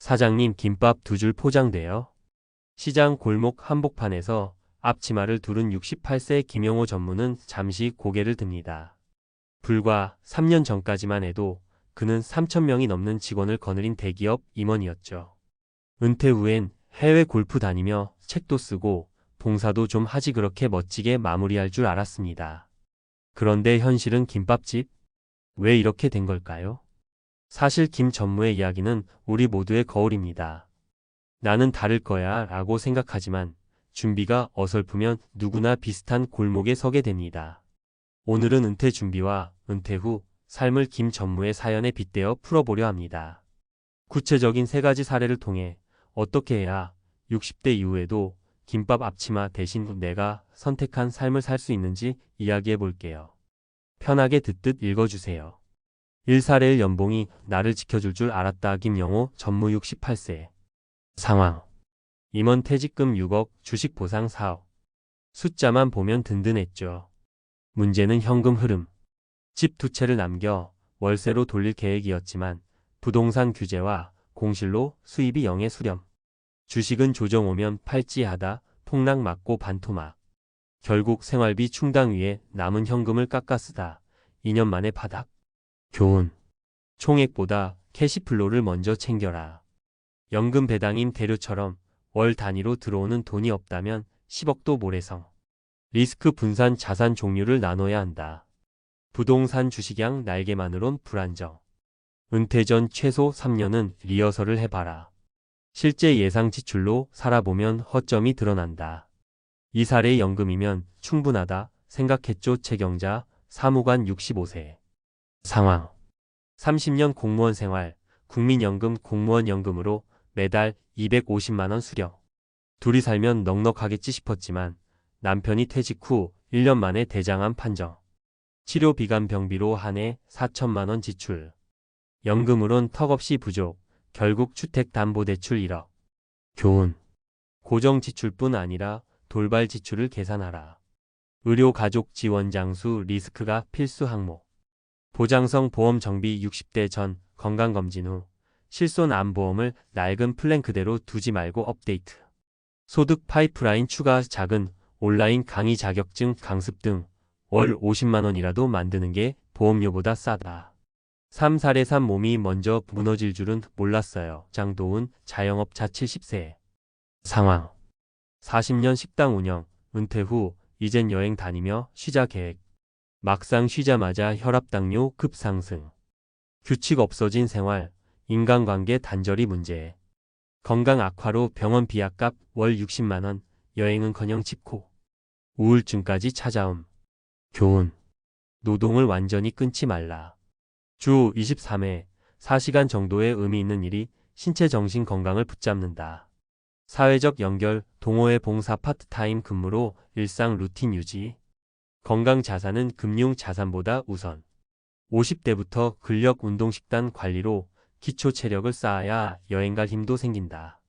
사장님, 김밥 2줄 포장돼요. 시장 골목 한복판에서 앞치마를 두른 68세 김영호 전무는 잠시 고개를 듭니다. 불과 3년 전까지만 해도 그는 3,000명이 넘는 직원을 거느린 대기업 임원이었죠. 은퇴 후엔 해외 골프 다니며 책도 쓰고 봉사도 좀 하지 그렇게 멋지게 마무리할 줄 알았습니다. 그런데 현실은 김밥집? 왜 이렇게 된 걸까요? 사실 김 전무의 이야기는 우리 모두의 거울입니다. 나는 다를 거야 라고 생각하지만 준비가 어설프면 누구나 비슷한 골목에 서게 됩니다. 오늘은 은퇴 준비와 은퇴 후 삶을 김 전무의 사연에 빗대어 풀어보려 합니다. 구체적인 3가지 사례를 통해 어떻게 해야 60대 이후에도 김밥 앞치마 대신 내가 선택한 삶을 살 수 있는지 이야기해 볼게요. 편하게 듣듯 읽어주세요. 1사례의 연봉이 나를 지켜줄 줄 알았다. 김영호 전무 68세. 상황. 임원 퇴직금 6억, 주식 보상 4억. 숫자만 보면 든든했죠. 문제는 현금 흐름. 집 2채를 남겨 월세로 돌릴 계획이었지만 부동산 규제와 공실로 수입이 0에 수렴. 주식은 조정 오면 팔찌하다 폭락 맞고 반토막. 결국 생활비 충당 위에 남은 현금을 깎아 쓰다 2년 만에 바닥. 교훈. 총액보다 캐시플로를 먼저 챙겨라. 연금 배당인 대료처럼 월 단위로 들어오는 돈이 없다면 10억도 모래성. 리스크 분산 자산 종류를 나눠야 한다. 부동산 주식양 날개만으론 불안정. 은퇴 전 최소 3년은 리허설을 해봐라. 실제 예상 지출로 살아보면 허점이 드러난다. 이 사례 연금이면 충분하다 생각했죠. 최경자 사무관 65세. 상황. 30년 공무원 생활, 국민연금 공무원 연금으로 매달 250만원 수령. 둘이 살면 넉넉하겠지 싶었지만 남편이 퇴직 후 1년 만에 대장암 판정. 치료 비관 병비로 한 해 4천만원 지출. 연금으론 턱없이 부족. 결국 주택담보대출 1억. 교훈. 고정 지출뿐 아니라 돌발 지출을 계산하라. 의료 가족 지원 장수 리스크가 필수 항목. 보장성 보험 정비 60대 전 건강검진 후 실손암보험을 낡은 플랜 그대로 두지 말고 업데이트. 소득 파이프라인 추가 작은 온라인 강의 자격증 강습 등 월 50만원이라도 만드는 게 보험료보다 싸다. 3사례 3 몸이 먼저 무너질 줄은 몰랐어요. 장도훈 자영업자 70세. 상황. 40년 식당 운영, 은퇴 후 이젠 여행 다니며 쉬자 계획. 막상 쉬자마자 혈압당뇨 급상승. 규칙 없어진 생활, 인간관계 단절이 문제. 건강 악화로 병원 비약값 월 60만원, 여행은커녕 집코. 우울증까지 찾아옴. 교훈. 노동을 완전히 끊지 말라. 주 23회 4시간 정도의 의미 있는 일이 신체 정신 건강을 붙잡는다. 사회적 연결, 동호회 봉사 파트타임 근무로 일상 루틴 유지. 건강 자산은 금융 자산보다 우선. 50대부터 근력 운동 식단 관리로 기초 체력을 쌓아야 여행 갈 힘도 생긴다.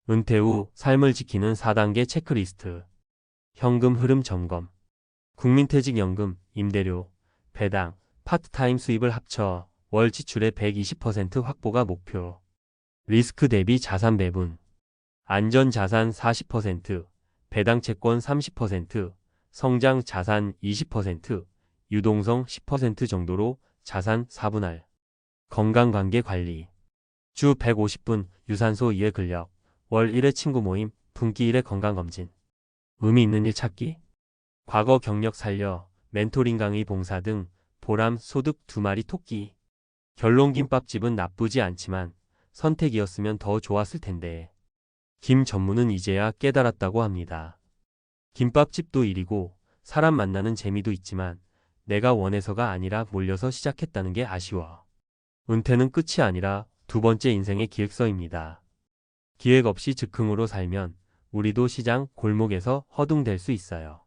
은퇴 후 삶을 지키는 4단계 체크리스트. 현금 흐름 점검. 국민퇴직연금, 임대료, 배당, 파트타임 수입을 합쳐 월 지출의 120% 확보가 목표. 리스크 대비 자산 배분. 안전자산 40%, 배당 채권 30%, 성장 자산 20%, 유동성 10% 정도로 자산 4분할. 건강관계 관리. 주 150분 유산소 2회 근력, 월 1회 친구 모임, 분기 1회 건강검진. 의미 있는 일 찾기. 과거 경력 살려, 멘토링 강의 봉사 등 보람 소득 2마리 토끼. 결론 김밥집은 나쁘지 않지만 선택이었으면 더 좋았을 텐데. 김 전무는 이제야 깨달았다고 합니다. 김밥집도 일이고 사람 만나는 재미도 있지만 내가 원해서가 아니라 몰려서 시작했다는 게 아쉬워. 은퇴는 끝이 아니라 2번째 인생의 기획서입니다. 기획 없이 즉흥으로 살면 우리도 시장 골목에서 허둥댈 수 있어요.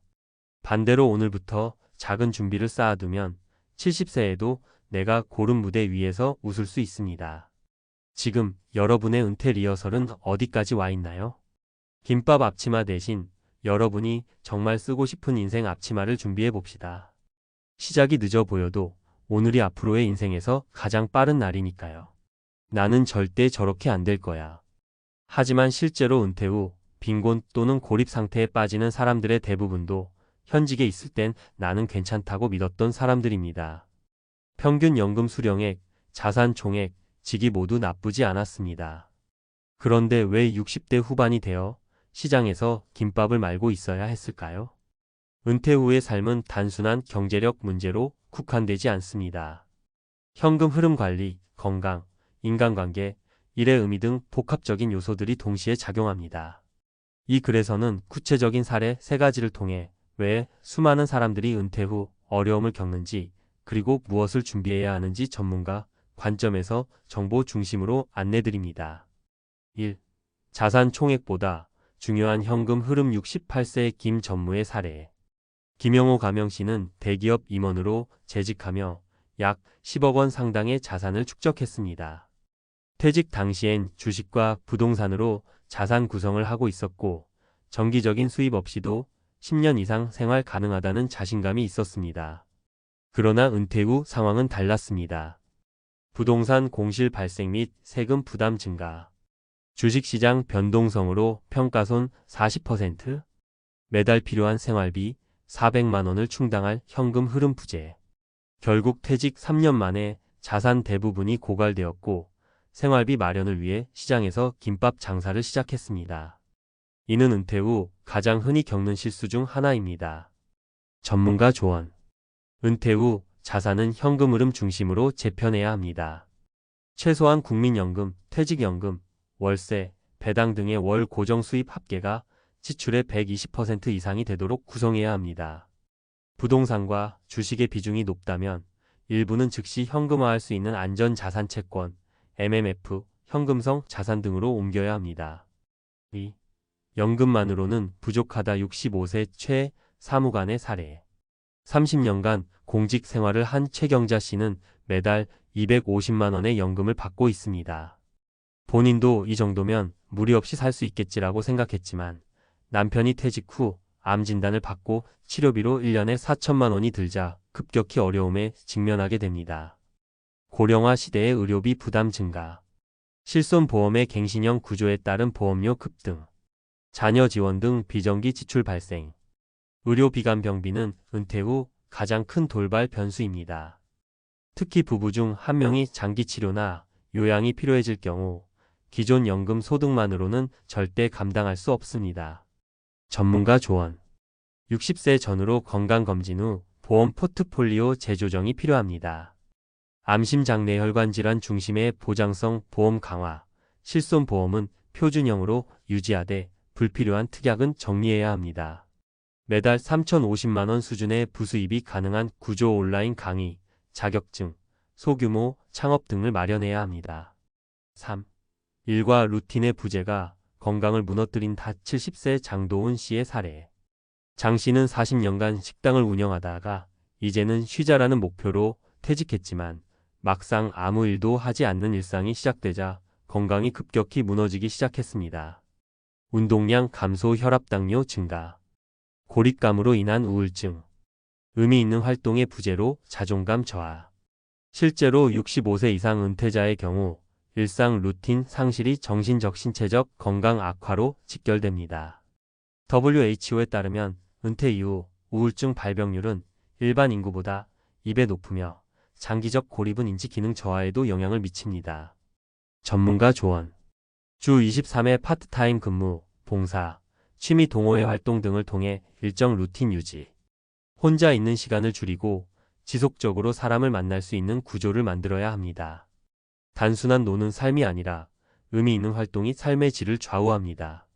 반대로 오늘부터 작은 준비를 쌓아두면 70세에도 내가 고른 무대 위에서 웃을 수 있습니다. 지금 여러분의 은퇴 리허설은 어디까지 와 있나요? 김밥 앞치마 대신 여러분이 정말 쓰고 싶은 인생 앞치마를 준비해 봅시다. 시작이 늦어 보여도 오늘이 앞으로의 인생에서 가장 빠른 날이니까요. 나는 절대 저렇게 안 될 거야. 하지만 실제로 은퇴 후 빈곤 또는 고립 상태에 빠지는 사람들의 대부분도 현직에 있을 땐 나는 괜찮다고 믿었던 사람들입니다. 평균 연금 수령액, 자산 총액, 직위 모두 나쁘지 않았습니다. 그런데 왜 60대 후반이 되어 시장에서 김밥을 말고 있어야 했을까요? 은퇴 후의 삶은 단순한 경제력 문제로 국한되지 않습니다. 현금 흐름 관리, 건강, 인간관계, 일의 의미 등 복합적인 요소들이 동시에 작용합니다. 이 글에서는 구체적인 사례 3가지를 통해 왜 수많은 사람들이 은퇴 후 어려움을 겪는지, 그리고 무엇을 준비해야 하는지 전문가 관점에서 정보 중심으로 안내드립니다. 1. 자산 총액보다 중요한 현금 흐름 68세 김전무의 사례. 김영호 가명씨는 대기업 임원으로 재직하며 약 10억 원 상당의 자산을 축적했습니다. 퇴직 당시엔 주식과 부동산으로 자산 구성을 하고 있었고 정기적인 수입 없이도 10년 이상 생활 가능하다는 자신감이 있었습니다. 그러나 은퇴 후 상황은 달랐습니다. 부동산 공실 발생 및 세금 부담 증가, 주식시장 변동성으로 평가손 40%, 매달 필요한 생활비 400만 원을 충당할 현금 흐름 부재. 결국 퇴직 3년 만에 자산 대부분이 고갈되었고 생활비 마련을 위해 시장에서 김밥 장사를 시작했습니다. 이는 은퇴 후 가장 흔히 겪는 실수 중 하나입니다. 전문가 조언. 은퇴 후 자산은 현금 흐름 중심으로 재편해야 합니다. 최소한 국민연금, 퇴직연금, 월세, 배당 등의 월 고정 수입 합계가 지출의 120% 이상이 되도록 구성해야 합니다. 부동산과 주식의 비중이 높다면 일부는 즉시 현금화할 수 있는 안전자산 채권, MMF, 현금성 자산 등으로 옮겨야 합니다. 2. 연금만으로는 부족하다 65세 최 사무관의 사례. 30년간 공직 생활을 한 최경자 씨는 매달 250만 원의 연금을 받고 있습니다. 본인도 이 정도면 무리 없이 살 수 있겠지라고 생각했지만 남편이 퇴직 후 암 진단을 받고 치료비로 1년에 4천만 원이 들자 급격히 어려움에 직면하게 됩니다. 고령화 시대의 의료비 부담 증가, 실손보험의 갱신형 구조에 따른 보험료 급등, 자녀 지원 등 비정기 지출 발생, 의료 비간병비는 은퇴 후 가장 큰 돌발 변수입니다. 특히 부부 중 한 명이 장기 치료나 요양이 필요해질 경우 기존 연금 소득만으로는 절대 감당할 수 없습니다. 전문가 조언. 60세 전후로 건강검진 후 보험 포트폴리오 재조정이 필요합니다. 암심장내혈관 질환 중심의 보장성 보험 강화, 실손보험은 표준형으로 유지하되 불필요한 특약은 정리해야 합니다. 매달 3,050만 원 수준의 부수입이 가능한 구조 온라인 강의, 자격증, 소규모 창업 등을 마련해야 합니다. 3. 일과 루틴의 부재가 건강을 무너뜨린 다 70세 장도훈 씨의 사례. 장 씨는 40년간 식당을 운영하다가 이제는 쉬자라는 목표로 퇴직했지만 막상 아무 일도 하지 않는 일상이 시작되자 건강이 급격히 무너지기 시작했습니다. 운동량 감소, 혈압당뇨 증가, 고립감으로 인한 우울증, 의미 있는 활동의 부재로 자존감 저하. 실제로 65세 이상 은퇴자의 경우 일상 루틴 상실이 정신적 신체적 건강 악화로 직결됩니다. WHO에 따르면 은퇴 이후 우울증 발병률은 일반 인구보다 2배 높으며 장기적 고립은 인지 기능 저하에도 영향을 미칩니다. 전문가 조언. 주 23회 파트타임 근무, 봉사, 취미 동호회 활동 등을 통해 일정 루틴 유지. 혼자 있는 시간을 줄이고 지속적으로 사람을 만날 수 있는 구조를 만들어야 합니다. 단순한 노는 삶이 아니라 의미 있는 활동이 삶의 질을 좌우합니다.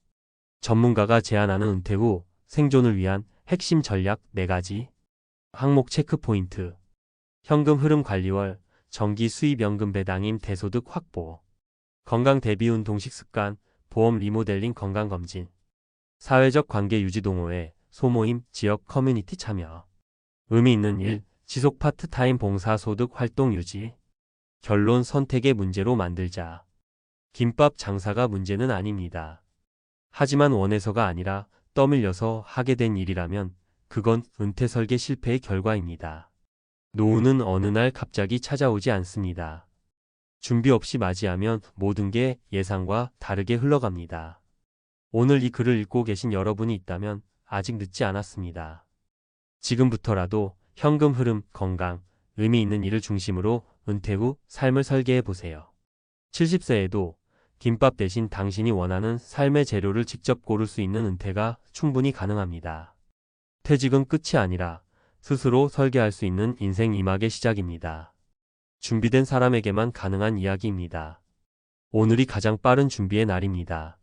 전문가가 제안하는 은퇴 후 생존을 위한 핵심 전략 4가지. 항목 체크 포인트. 현금 흐름 관리월, 정기 수입 연금 배당임 대소득 확보. 건강 대비 운동 식습관, 보험 리모델링 건강검진. 사회적 관계 유지 동호회, 소모임, 지역 커뮤니티 참여. 의미 있는 일, 지속 파트타임 봉사 소득 활동 유지. 결론 선택의 문제로 만들자. 김밥 장사가 문제는 아닙니다. 하지만 원해서가 아니라 떠밀려서 하게 된 일이라면 그건 은퇴 설계 실패의 결과입니다. 노후는 어느 날 갑자기 찾아오지 않습니다. 준비 없이 맞이하면 모든 게 예상과 다르게 흘러갑니다. 오늘 이 글을 읽고 계신 여러분이 있다면 아직 늦지 않았습니다. 지금부터라도 현금 흐름, 건강, 의미 있는 일을 중심으로 은퇴 후 삶을 설계해 보세요. 70세에도 김밥 대신 당신이 원하는 삶의 재료를 직접 고를 수 있는 은퇴가 충분히 가능합니다. 퇴직은 끝이 아니라 스스로 설계할 수 있는 인생 이막의 시작입니다. 준비된 사람에게만 가능한 이야기입니다. 오늘이 가장 빠른 준비의 날입니다.